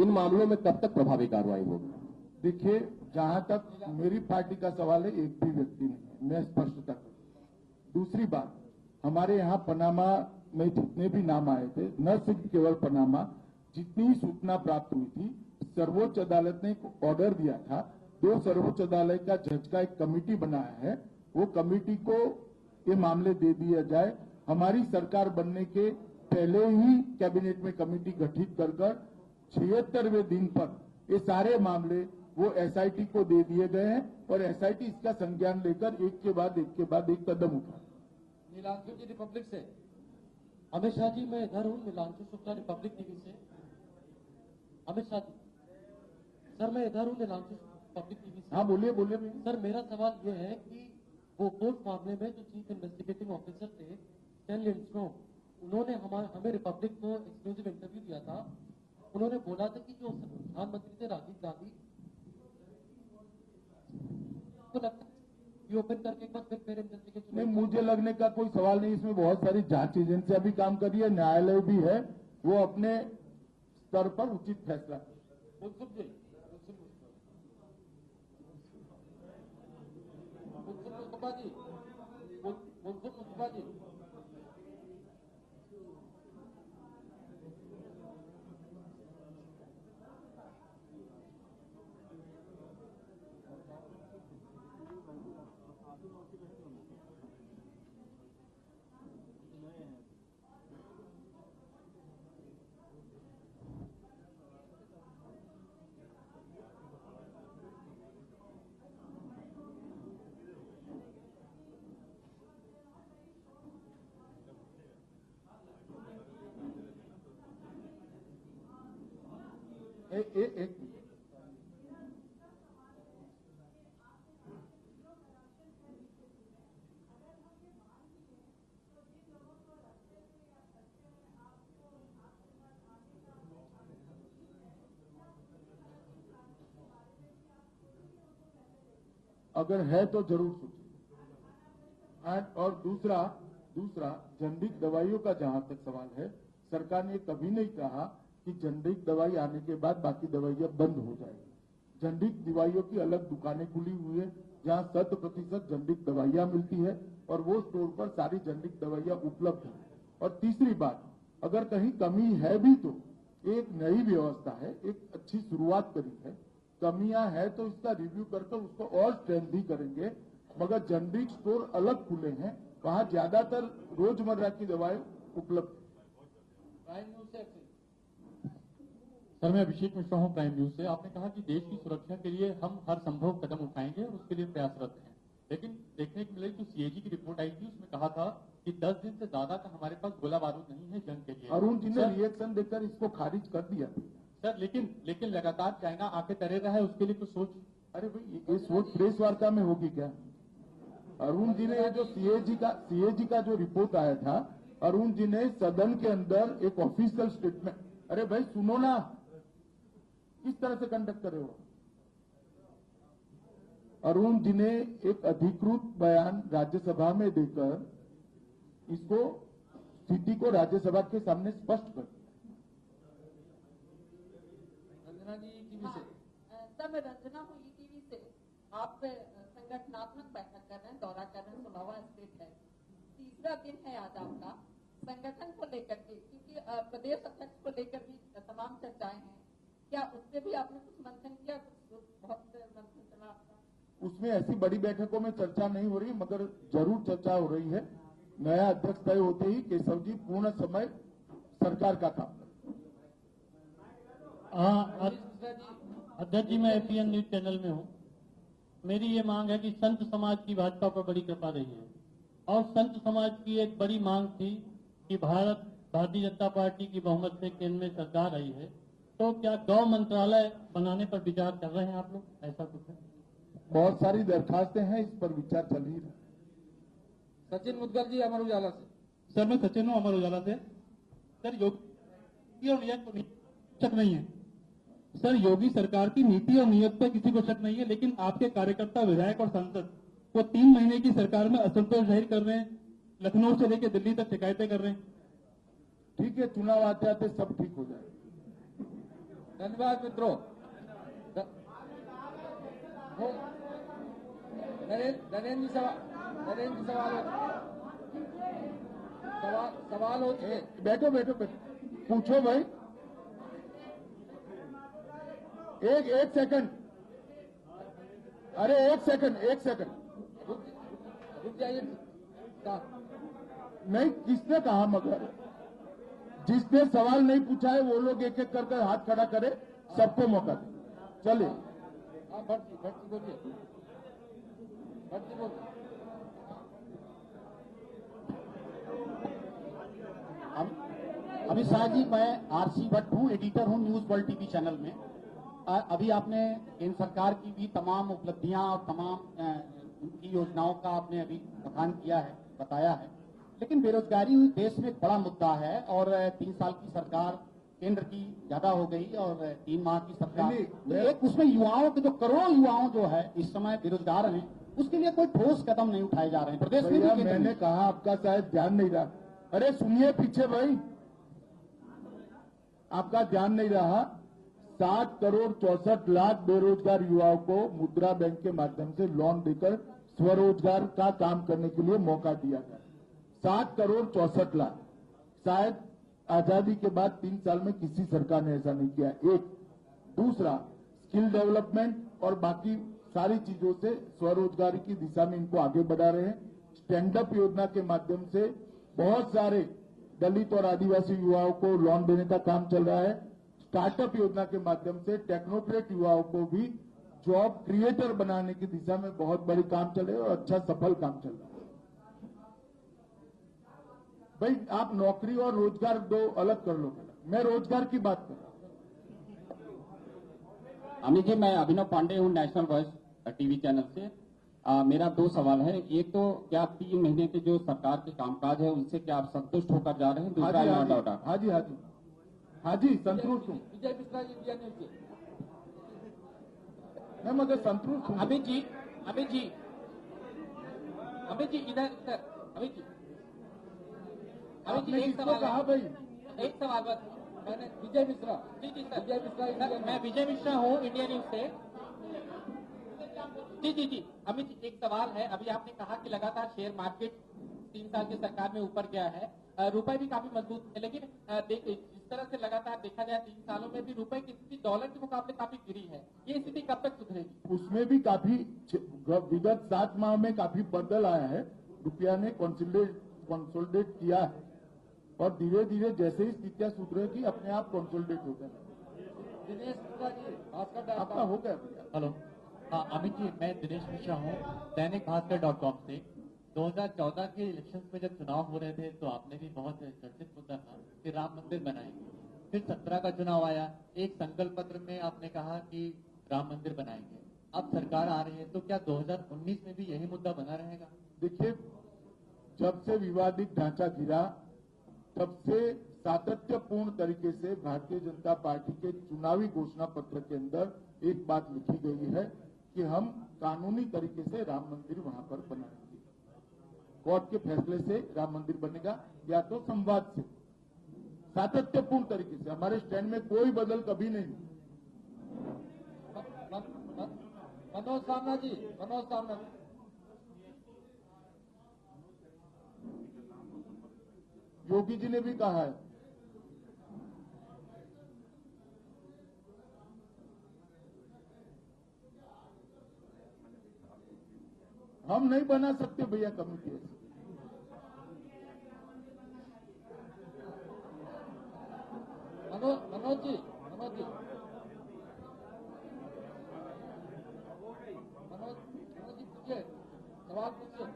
इन मामलों में कब तक प्रभावी कार्रवाई होगी? देखिए, जहां तक मेरी पार्टी का सवाल है, एक भी व्यक्ति नहीं, मैं स्पष्टता करूं। दूसरी बात, हमारे यहाँ पनामा में जितने भी नाम आए थे, न सिर्फ केवल पनामा, जितनी सूचना प्राप्त हुई थी, सर्वोच्च अदालत ने एक ऑर्डर दिया था। 2 सर्वोच्च अदालत का जज का एक कमेटी बनाया है, वो कमेटी को ये मामले दे दिया जाए। हमारी सरकार बनने के पहले ही कैबिनेट में कमेटी गठित कर 76वें दिन पर ये सारे मामले वो एसआईटी को दे दिए गए हैं और एसआईटी इसका संज्ञान लेकर एक के बाद एक कदम उठा। नीलांशु जी, रिपब्लिक से। अमित शाह जी, मैं इधर हूँ, नीलांशु शुक्ला, रिपब्लिक टीवी से। अमित शाह जी, सर मैं इधर हूँ, नीलांशु, रिपब्लिक टीवी से। हाँ बोलिए बोलिए भैया। सर मेरा सवाल ये है कि वो कोर्ट मामले में जो चीफ इन्वेस्टिगेटिंग ऑफिसर थे स्टैन लिंडस्ट्रॉम, उन्होंने हमें रिपब्लिक को एक्सक्लूसिव इंटरव्यू दिया था। उन्होंने बोला था कि जो प्रधानमंत्री थे राजीव गांधी को लगता है ओपन करके एक बार फिर इन्वेस्टिगेशन। नहीं, मुझे लगने का कोई सवाल नहीं। इसमें बहुत सारी जांच एजेंसियां भी काम कर रही है, न्यायालय भी है, वो अपने स्तर पर उचित फैसला करे। मुस्तफा जी, एक अगर है तो जरूर सोचिए। और दूसरा जेनरिक दवाइयों का जहां तक सवाल है, सरकार ने कभी नहीं कहा कि जेनरिक दवाई आने के बाद बाकी दवाइयां बंद हो जाएगी। जेनरिक दवाइयों की अलग दुकानें खुली हुई है जहां 100% जेनरिक दवाइयां मिलती है और वो स्टोर पर सारी जेनरिक दवाइयां उपलब्ध है। और तीसरी बात, अगर कहीं कमी है भी तो एक नई व्यवस्था है, एक अच्छी शुरुआत करी है। कमियां है तो इसका रिव्यू करके उसको और स्ट्रेंथ ही करेंगे, मगर जेनरिक स्टोर अलग खुले हैं, वहां ज्यादातर रोजमर्रा की दवाएं उपलब्ध है। सर मैं अभिषेक मिश्रा हूँ, प्राइम न्यूज से। आपने कहा कि देश की सुरक्षा के लिए हम हर संभव कदम उठाएंगे और उसके लिए प्रयासरत हैं, लेकिन देखने को मिले जो सीएजी की रिपोर्ट आई थी उसमें कहा था कि 10 दिन से ज्यादा का हमारे पास गोला बारूद नहीं है जंग के लिए। अरुण जी ने रिएक्शन देकर इसको खारिज कर दिया सर, लेकिन लगातार चाइना आके तरे रहा है, उसके लिए कुछ सोच। अरे भाई ये सोच प्रेस वार्ता में होगी क्या? अरुण जी ने जो सीएजी का जो रिपोर्ट आया था, अरुण जी ने सदन के अंदर एक ऑफिशियल स्टेटमेंट, अरे भाई सुनो ना, किस तरह से कंडक्ट करे हो? अरुण जी ने एक अधिकृत बयान राज्यसभा में देकर इसको स्थिति को राज्यसभा के सामने स्पष्ट कर। रंजना जी टीवी से। सर मैं रंजना हूँ ईटीवी से। आप संगठनात्मक बैठक कर रहे हैं, दौरा कर रहे हैं, 16वां स्टेट है, तीसरा दिन है आज आपका। संगठन को लेकर के, क्योंकि प्रदेश अध्यक्ष को लेकर भी तमाम चर्चाएं हैं, क्या उससे भी आपने कुछ मंथन किया? बहुत मंथन चला आपका। उसमें ऐसी बड़ी बैठकों में चर्चा नहीं हो रही, मगर जरूर चर्चा हो रही है। नया अध्यक्ष तय होते ही केशव जी पूर्ण समय सरकार का काम करें। अध्यक्ष जी, मैं एपीएन न्यूज चैनल में हूँ। मेरी ये मांग है कि संत समाज की भाजपा पर बड़ी कृपा रही है और संत समाज की एक बड़ी मांग थी कि भारतीय जनता पार्टी की बहुमत से केंद्र में सरकार आई है, तो क्या गौ मंत्रालय बनाने पर विचार कर रहे हैं आप लोग? ऐसा कुछ है? बहुत सारी दरखास्तें हैं, इस पर विचार चल ही रहा है। सचिन मुद्गल जी, अमर उजाला से। सर मैं सचिन हूँ, अमर उजाला से। सर योगी और नियत पर शक नहीं है। सर योगी सरकार की नीति और नियत पर किसी को शक नहीं है, लेकिन आपके कार्यकर्ता, विधायक और सांसद वो 3 महीने की सरकार में असंतोष जाहिर कर रहे हैं, लखनऊ से लेकर दिल्ली तक शिकायतें कर रहे हैं। ठीक है, चुनाव आते आते सब ठीक हो जाएगा। धन्यवाद मित्रों। नरेंद्र जी सवाल हो चुके। बैठो पूछो भाई। एक सेकंड, अरे एक सेकंड रुक जाइए। नहीं, किसने कहा? मगर जिसने सवाल नहीं पूछा है वो लोग एक एक करके हाथ खड़ा करे, सबको मौका दे। चलिए। हाँ, भट्टी बोलिए। भट्टी बोलिए। अमित शाह जी, मैं आरसी भट्ट हूँ, एडिटर हूँ न्यूज वर्ल्ड टीवी चैनल में। अभी आपने केंद्र सरकार की भी तमाम उपलब्धियां और तमाम उनकी योजनाओं का आपने अभी बखान किया है, बताया है, लेकिन बेरोजगारी देश में एक बड़ा मुद्दा है और 3 साल की सरकार केंद्र की ज्यादा हो गई और 3 माह की सरकार, एक उसमें युवाओं के जो करोड़ों युवाओं जो है इस समय बेरोजगार हैं, उसके लिए कोई ठोस कदम नहीं उठाए जा रहे हैं प्रदेश में भी। मैंने कहा आपका शायद ध्यान नहीं रहा। अरे सुनिए पीछे भाई, आपका ध्यान नहीं रहा। 7 करोड़ 64 लाख बेरोजगार युवाओं को मुद्रा बैंक के माध्यम से लोन देकर स्वरोजगार का काम करने के लिए मौका दिया गया। 7 करोड़ 64 लाख, शायद आजादी के बाद 3 साल में किसी सरकार ने ऐसा नहीं किया। एक दूसरा, स्किल डेवलपमेंट और बाकी सारी चीजों से स्वरोजगारी की दिशा में इनको आगे बढ़ा रहे हैं। स्टैंड अप योजना के माध्यम से बहुत सारे दलित और आदिवासी युवाओं को लोन देने का काम चल रहा है। स्टार्टअप योजना के माध्यम से टेक्नोक्रेट युवाओं को भी जॉब क्रिएटर बनाने की दिशा में बहुत बड़ी काम चल रहा है और अच्छा सफल काम चल रहा है। भाई आप नौकरी और रोजगार दो अलग कर लो, मैं रोजगार की बात कर रहा हूं। अमित जी, मैं अभिनव पांडे हूँ, नेशनल वॉइस टीवी चैनल से। मेरा 2 सवाल है। एक तो क्या 3 महीने के जो सरकार के कामकाज है उनसे क्या आप संतुष्ट होकर जा रहे हैं? दूसरा, हाँ जी संतुष्ट हूँ। विजय मिश्रा जी, इंडिया न्यूज से। मैं मगर संतुष्ट हूँ। अमित जी इधर अमित जी एक सवाल कहा भाई, एक सवाल बस। मैंने विजय मिश्रा, जी सर, विजय मिश्रा, मैं विजय मिश्रा हूँ, इंडिया न्यूज से। जी अमित जी, एक सवाल है। अभी आपने कहा कि लगातार शेयर मार्केट 3 साल की सरकार में ऊपर गया है, रुपए भी काफी मजबूत है, लेकिन जिस तरह से लगातार देखा जाए 3 सालों में भी रुपए की स्थिति डॉलर के मुकाबले काफी गिरी है। ये स्थिति कब तक सुधरेगी? उसमें भी काफी विगत 7 माह में काफी बदल आया है। रुपया ने कंसोलिडेट किया है और धीरे धीरे जैसे ही स्थितियां सुधरेगी अपने आप कंसोलिडेट हो जाएगा। दिनेश मिश्रा जी, आपका हो गया भैया। हेलो, हाँ अमित जी, मैं दिनेश मिश्रा हूँ, दैनिक भास्कर.com से। 2014 के इलेक्शंस में जब चुनाव हो रहे थे तो आपने भी बहुत चर्चित मुद्दा था कि राम मंदिर बनाएंगे। फिर 17 का चुनाव आया, एक संकल्प पत्र में आपने कहा कि राम मंदिर बनाएंगे। अब सरकार आ रही है तो क्या 2019 में भी यही मुद्दा बना रहेगा? देखिए, जब से विवादित ढांचा गिरा तब से सातत्यपूर्ण तरीके से भारतीय जनता पार्टी के चुनावी घोषणा पत्र के अंदर एक बात लिखी गई है कि हम कानूनी तरीके से राम मंदिर वहां पर बनाएंगे। कोर्ट के फैसले से राम मंदिर बनेगा या तो संवाद से, सातत्यपूर्ण तरीके से। हमारे स्टैंड में कोई बदल कभी नहीं। मनोज सामना जी, मनोज सामना, योगी जी ने भी कहा है। हम नहीं बना सकते भैया कमेटी ऐसी। मनोज जी पूछिए, सवाल पूछिए।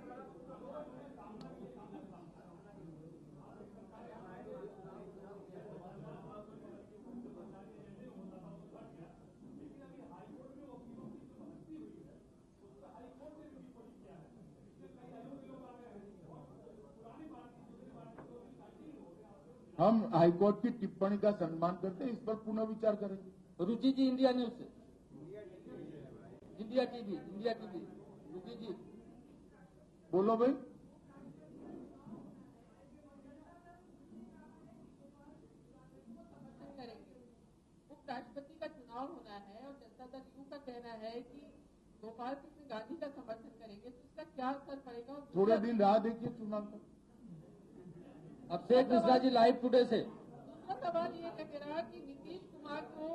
हम हाईकोर्ट की टिप्पणी का सम्मान करते हैं, इस पर पुनः विचार करेंगे। रुचि जी, इंडिया न्यूज से। इंडिया टीवी, रुचि जी बोलो भाई। उपराष्ट्रपति का चुनाव होना है और जनता दल यू का कहना है कि गोपाल कृष्ण गांधी का समर्थन करेंगे, तो इसका क्या असर पड़ेगा? थोड़े दिन राह देखिए चुनाव तक। अभिषेक मिश्रा जी, लाइव टुडे से। दूसरा सवाल ये है मेरा कि नीतीश कुमार को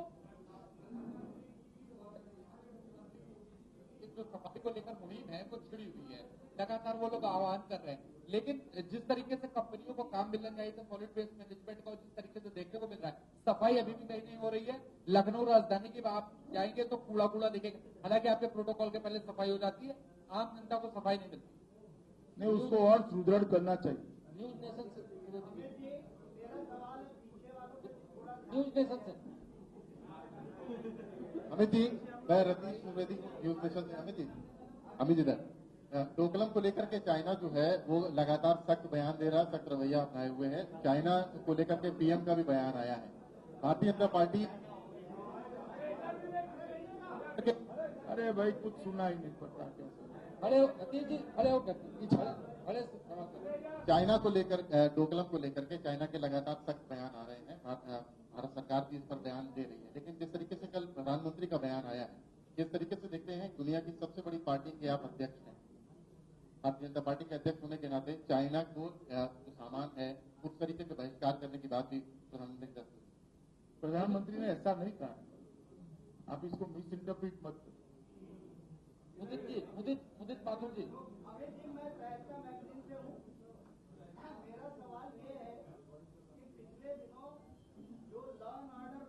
जो सफाई को लेकर मुहिम है वो छिड़ी हुई है, लगातार वो लोग आह्वान कर रहे हैं, लेकिन जिस तरीके से कंपनियों को काम मिलना चाहिए था सॉलिड वेस्ट मैनेजमेंट का, जिस तरीके से देखने को मिल रहा है, सफाई अभी भी नहीं हो रही है। लखनऊ राजधानी की आप जाएंगे तो कूड़ा कूड़ा दिखेगा, हालांकि आपके प्रोटोकॉल के पहले सफाई हो जाती है, आम जनता को सफाई नहीं मिलती। नहीं, उसको और सुदृढ़ करना चाहिए। न्यूज नेशन से न्यूज नेशन से। अमित जी, मैं रतीश द्विवेदी न्यूज नेशन से। अमित जी डोकलम को लेकर के चाइना जो है वो लगातार सख्त बयान दे रहा है, सख्त रवैया अपनाए हुए है। चाइना को लेकर के पीएम का भी बयान आया है। भारतीय जनता पार्टी अरे भाई कुछ सुना ही नहीं पड़ता क्या। खड़े हो सतीश जी, खड़े हो खड़े चाइना को लेकर डोकलम को लेकर के चाइना के लगातार सख्त बयान आ रहे हैं। भारत सरकार भी इस पर बयान दे रही है, लेकिन जिस तरीके से कल प्रधानमंत्री का बयान आया है, जिस तरीके से देखते हैं दुनिया की सबसे बड़ी पार्टी के आप अध्यक्ष हैं, भारतीय जनता पार्टी के अध्यक्ष होने के नाते चाइना को जो सामान है उस तरीके से बहिष्कार करने की बात भी प्रधानमंत्री ने ऐसा नहीं कहा। आप इसको मिस इंटरप्रिट मत करो। उदित माथुर जी, मेरा सवाल ये है कि पिछले दिनों जो लॉ एंड ऑर्डर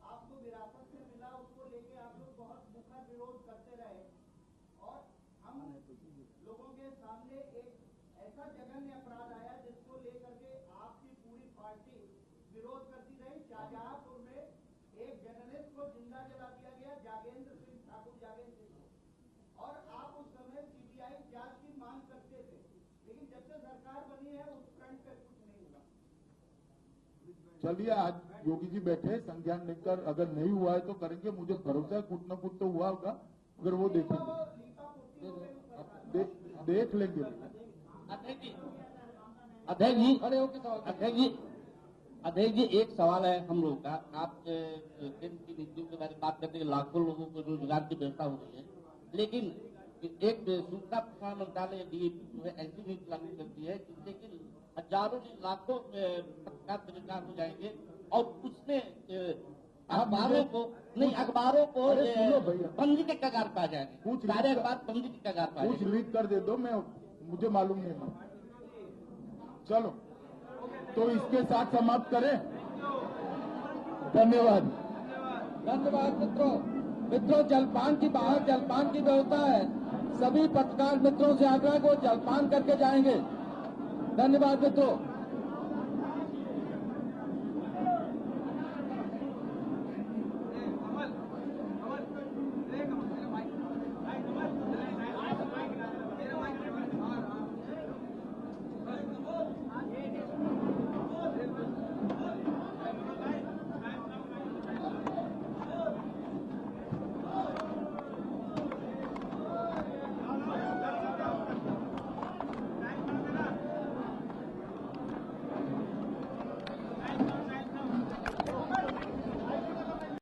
आपको विरासत से मिला उसको लेके आप लोग बहुत मुखर विरोध करते रहे और हम लोगों के सामने एक ऐसा जघन्य अपराध आया जिसको लेकर के आपकी पूरी पार्टी विरोध करती रही। शाहजहांपुर में एक जर्नलिस्ट को जिंदा जला दिया गया, जागेंद्र सिंह ठाकुर जागेंद्र सिंह को, और आप उस समय सीबीआई जांच की मांग करते थे, लेकिन जब से सरकार बनी है उस फ्रंट पे कुछ नहीं हुआ। चलिए आज योगी जी बैठे, संज्ञान लेकर अगर नहीं हुआ है तो करेंगे। मुझे भरोसा है कुछ न कुछ तो हुआ होगा, अगर वो देखेंगे देख लेंगे। अध्यक्ष जी एक सवाल है हम लोग का। आप केंद्र की नीतियों के बारे में बात करते हैं, लाखों लोगों को रोजगार की व्यवस्था हो रही है, लेकिन एक सूचना प्रसारण मंत्रालय डीएपी जो है ऐसी नीति लागू करती है जिससे कि हजारों लाखों पत्रकार बेरोजगार हो जाएंगे और उसमें अखबारों को बंदी के कगार पर आ जाएंगे। सारे अखबार बंदी के कगार पर। कुछ लीक कर दे दो, मैं मुझे मालूम नहीं। चलो तो इसके साथ समाप्त करें। धन्यवाद। मित्रों जलपान की बाहर जलपान की व्यवस्था है। सभी पत्रकार मित्रों से आग्रह को जलपान करके जाएंगे। धन्यवाद मित्रों।